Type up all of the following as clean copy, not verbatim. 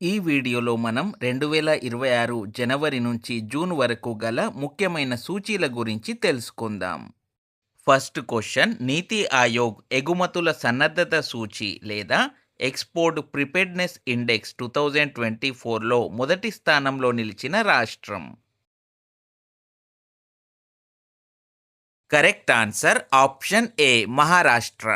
ఈ వీడియోలో మనం 2026 జనవరి నుంచి జూన్ వరకు గల ముఖ్యమైన సూచీల గురించి తెలుసుకుందాం. ఫస్ట్ క్వశ్చన్, నీతి ఆయోగ్ ఎగుమతుల సన్నద్ధత సూచి లేదా ఎక్స్పోర్ట్ ప్రిపేర్డ్నెస్ ఇండెక్స్ 2024లో మొదటి స్థానంలో నిలిచిన రాష్ట్రం. కరెక్ట్ ఆన్సర్ ఆప్షన్ ఏ, మహారాష్ట్ర.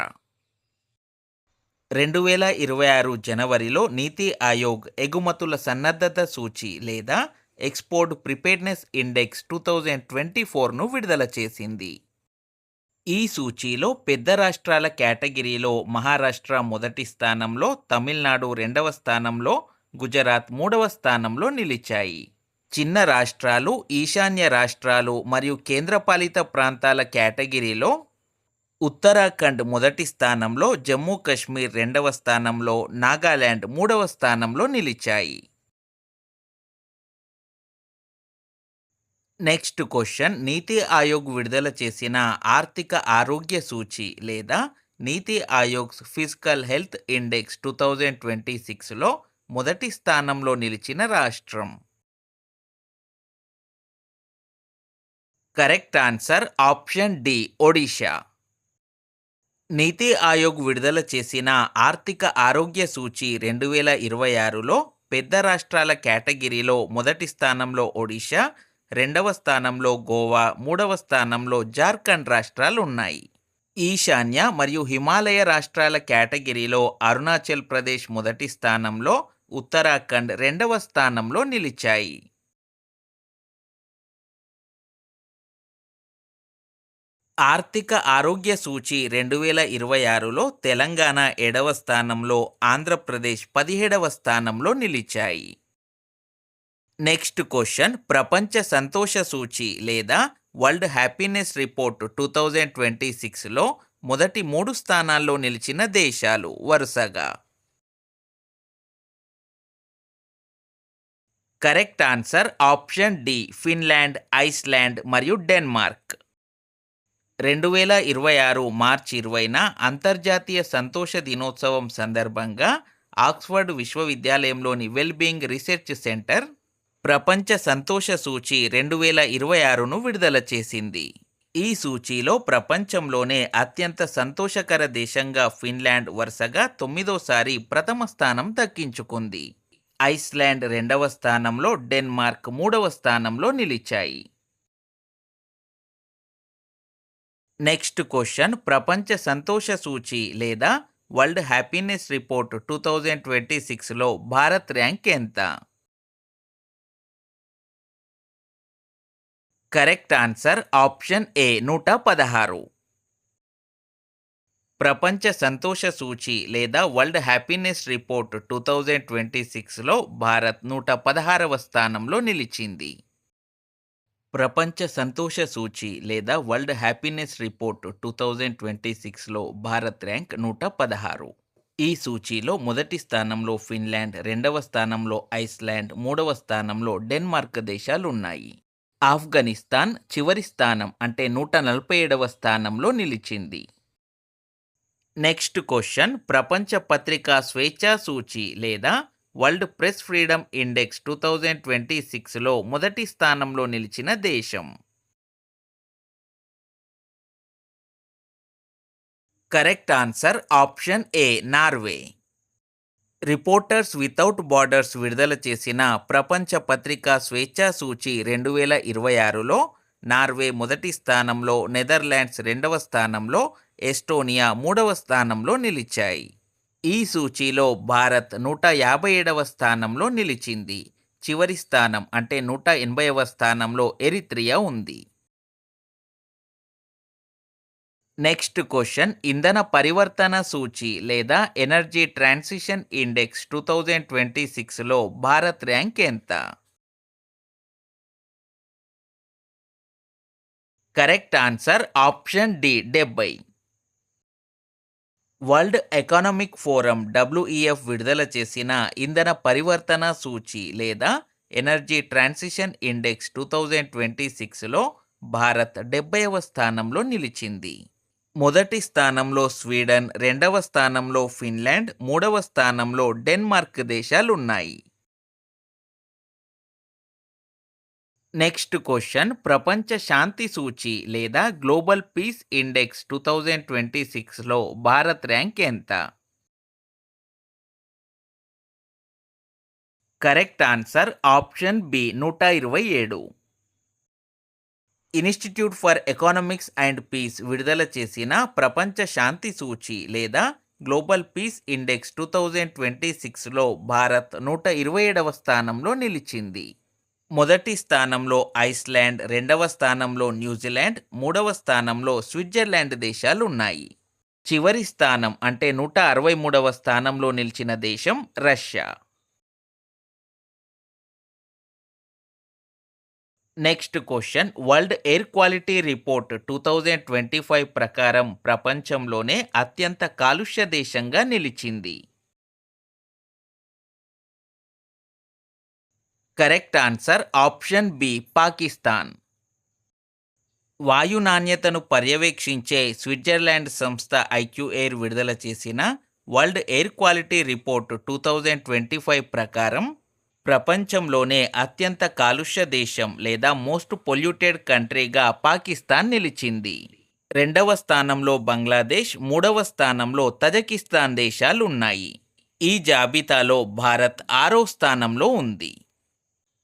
2026 జనవరిలో నీతి ఆయోగ్ ఎగుమతుల సన్నద్ధత సూచి లేదా ఎక్స్పోర్ట్ ప్రిపేర్డ్నెస్ ఇండెక్స్ 2024ను విడుదల చేసింది. ఈ సూచీలో పెద్ద రాష్ట్రాల కేటగిరీలో మహారాష్ట్ర మొదటి స్థానంలో, తమిళనాడు రెండవ స్థానంలో, గుజరాత్ మూడవ స్థానంలో నిలిచాయి. చిన్న రాష్ట్రాలు, ఈశాన్య రాష్ట్రాలు మరియు కేంద్రపాలిత ప్రాంతాల కేటగిరీలో ఉత్తరాఖండ్ మొదటి స్థానంలో, జమ్మూ కాశ్మీర్ రెండవ స్థానంలో, నాగాలాండ్ మూడవ స్థానంలో నిలిచాయి. నెక్స్ట్ క్వశ్చన్, నీతి ఆయోగ్ విడుదల చేసిన ఆర్థిక ఆరోగ్య సూచి లేదా NITI Aayog's physical health index 2026లో మొదటి స్థానంలో నిలిచిన రాష్ట్రం. Correct answer option D, Odisha. NITI Aayog విడుదల చేసిన ఆర్థిక ఆరోగ్య సూచి 2026లో పెద్ద రాష్ట్రాల కేటగిరీలో మొదటి స్థానంలో ఒడిషా, రెండవ స్థానంలో గోవా, మూడవ స్థానంలో జార్ఖండ్ రాష్ట్రాలు ఉన్నాయి. ఈశాన్య మరియు హిమాలయ రాష్ట్రాల కేటగిరీలో అరుణాచల్ ప్రదేశ్ మొదటి స్థానంలో, ఉత్తరాఖండ్ రెండవ స్థానంలో నిలిచాయి. ఆర్థిక ఆరోగ్య సూచి 2026లో తెలంగాణ 7వ స్థానంలో, ఆంధ్రప్రదేశ్ 17వ స్థానంలో నిలిచాయి. నెక్స్ట్ క్వశ్చన్, ప్రపంచ సంతోష సూచి లేదా వరల్డ్ హ్యాపీనెస్ రిపోర్ట్ 2026లో మొదటి 3 స్థానాల్లో నిలిచిన దేశాలు వరుసగా. Correct answer option D, Finland, Iceland మరియు డెన్మార్క్. 2026 మార్చి 20న అంతర్జాతీయ సంతోష దినోత్సవం సందర్భంగా ఆక్స్ఫర్డ్ విశ్వవిద్యాలయంలోని వెల్బీయింగ్ రీసెర్చ్ సెంటర్ ప్రపంచ సంతోష సూచి 2026ను విడుదల చేసింది. ఈ సూచీలో ప్రపంచంలోనే అత్యంత సంతోషకర దేశంగా ఫిన్లాండ్ వరుసగా 9వ ప్రథమ స్థానం దక్కించుకుంది. ఐస్లాండ్ రెండవ స్థానంలో, డెన్మార్క్ మూడవ స్థానంలో నిలిచాయి. నెక్స్ట్ క్వశ్చన్, ప్రపంచ సంతోష సూచి లేదా వరల్డ్ హ్యాపీనెస్ రిపోర్ట్ 2026లో భారత్ ర్యాంక్ ఎంత? Correct answer option A, 116. ప్రపంచ సంతోష సూచి లేదా వరల్డ్ హ్యాపీనెస్ రిపోర్ట్ 2026లో భారత్ 116వ స్థానంలో నిలిచింది. ప్రపంచ సంతోష సూచి లేదా వరల్డ్ హ్యాపీనెస్ రిపోర్ట్ 2026లో భారత్ ర్యాంక్ 116. ఈ సూచీలో మొదటి స్థానంలో ఫిన్లాండ్, రెండవ స్థానంలో ఐస్లాండ్, మూడవ స్థానంలో డెన్మార్క్ దేశాలు ఉన్నాయి. ఆఫ్ఘనిస్తాన్ చివరి స్థానం అంటే 147వ స్థానంలో నిలిచింది. నెక్స్ట్ క్వశ్చన్, ప్రపంచ పత్రికా స్వేచ్ఛా సూచి లేదా వరల్డ్ ప్రెస్ ఫ్రీడమ్ ఇండెక్స్ 2026లో మొదటి స్థానంలో నిలిచిన దేశం. కరెక్ట్ ఆన్సర్ ఆప్షన్ ఏ, నార్వే. రిపోర్టర్స్ వితౌట్ బార్డర్స్ విడుదల చేసిన ప్రపంచ పత్రికా స్వేచ్ఛా సూచి 2026లో నార్వే మొదటి స్థానంలో, నెదర్లాండ్స్ రెండవ స్థానంలో, ఎస్టోనియా మూడవ స్థానంలో నిలిచాయి. ఈ సూచీలో భారత్ 157వ స్థానంలో నిలిచింది. చివరి స్థానం అంటే 180వ స్థానంలో ఎరిత్రియా ఉంది. నెక్స్ట్ క్వశ్చన్, ఇంధన పరివర్తన సూచి లేదా ఎనర్జీ ట్రాన్సిషన్ ఇండెక్స్ 2026లో భారత్ ర్యాంక్ ఎంత? Correct answer option D, 70. World Economic Forum WEF విడుదల చేసిన ఇంధన పరివర్తన సూచి లేదా ఎనర్జీ ట్రాన్సిషన్ ఇండెక్స్ 2026లో భారత్ 70వ స్థానంలో నిలిచింది. మొదటి స్థానంలో స్వీడన్, రెండవ స్థానంలో ఫిన్లాండ్, మూడవ స్థానంలో డెన్మార్క్ దేశాలున్నాయి. నెక్స్ట్ క్వశ్చన్ ప్రపంచ శాంతి సూచి లేదా గ్లోబల్ పీస్ ఇండెక్స్ 2026లో భారత్ ర్యాంక్ ఎంత? Correct answer option B 127. Institute for economics and piece విడుదల చేసిన ప్రపంచ శాంతి సూచి లేదా గ్లోబల్ పీస్ ఇండెక్స్ 2026లో భారత్ 127వ స్థానంలో నిలిచింది. మొదటి స్థానంలో ఐస్లాండ్, రెండవ స్థానంలో న్యూజిలాండ్, మూడవ స్థానంలో స్విట్జర్లాండ్ దేశాలున్నాయి. చివరి స్థానం అంటే 163వ స్థానంలో నిలిచిన దేశం Russia. Next question world air quality report 2025 ప్రకారం ప్రపంచంలోనే అత్యంత కాలుష్య దేశంగా నిలిచింది. కరెక్ట్ ఆన్సర్ ఆప్షన్ బి పాకిస్తాన్. వాయు నాణ్యతను పర్యవేక్షించే స్విట్జర్లాండ్ సంస్థ ఐక్యూఎయిర్ విడుదల చేసిన వరల్డ్ ఎయిర్ క్వాలిటీ రిపోర్ట్ 2025 ప్రకారం ప్రపంచంలోనే అత్యంత కాలుష్య దేశం లేదా మోస్ట్ పొల్యూటెడ్ కంట్రీగా పాకిస్తాన్ నిలిచింది. రెండవ స్థానంలో బంగ్లాదేశ్, మూడవ స్థానంలో తజకిస్తాన్ దేశాలు ఉన్నాయి. ఈ జాబితాలో భారత్ 6వ స్థానంలో ఉంది.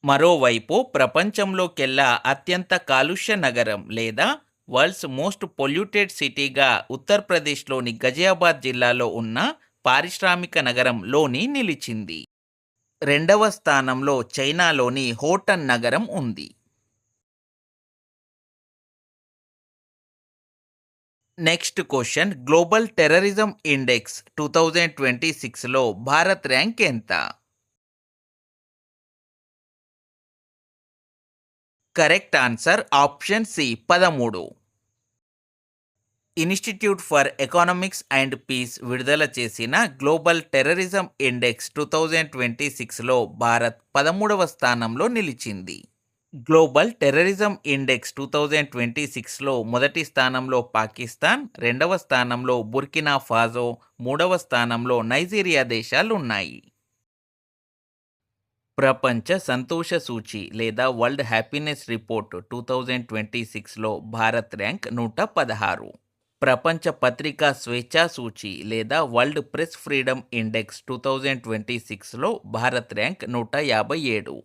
మరోవైపు ప్రపంచంలోకెల్లా అత్యంత కాలుష్య నగరం లేదా వరల్డ్స్ మోస్ట్ పొల్యూటెడ్ సిటీగా ఉత్తరప్రదేశ్లోని గజియాబాద్ జిల్లాలో ఉన్న పారిశ్రామిక నగరం లోని నిలిచింది. రెండవ స్థానంలో చైనాలోని హోటన్ నగరం ఉంది. Next question global terrorism index 2026లో భారత్ ర్యాంక్ ఎంత? Correct answer option C 13. Institute for economics and piece విడుదల చేసిన గ్లోబల్ టెర్రరిజం ఇండెక్స్ 2026లో భారత్ 13వ స్థానంలో నిలిచింది. గ్లోబల్ టెర్రరిజం ఇండెక్స్ 2026లో మొదటి స్థానంలో పాకిస్తాన్, రెండవ స్థానంలో బుర్కినా ఫాజో, మూడవ స్థానంలో నైజీరియా దేశాలున్నాయి. ప్రపంచ సంతోష సూచి లేదా వరల్డ్ హ్యాపీనెస్ రిపోర్ట్ 2026లో భారత్ ర్యాంక్ 116. ప్రపంచ పత్రికా స్వేచ్ఛా సూచి లేదా వరల్డ్ ప్రెస్ ఫ్రీడమ్ ఇండెక్స్ 2026లో భారత్ ర్యాంక్ 157.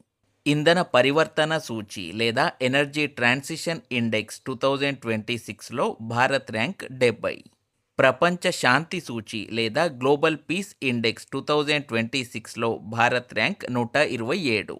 ఇంధన పరివర్తన సూచి లేదా ఎనర్జీ ట్రాన్సిషన్ ఇండెక్స్ 2026లో భారత్ ర్యాంక్ 70. ప్రపంచ శాంతి సూచి లేదా గ్లోబల్ పీస్ ఇండెక్స్ 2026లో భారత్ ర్యాంక్ 127.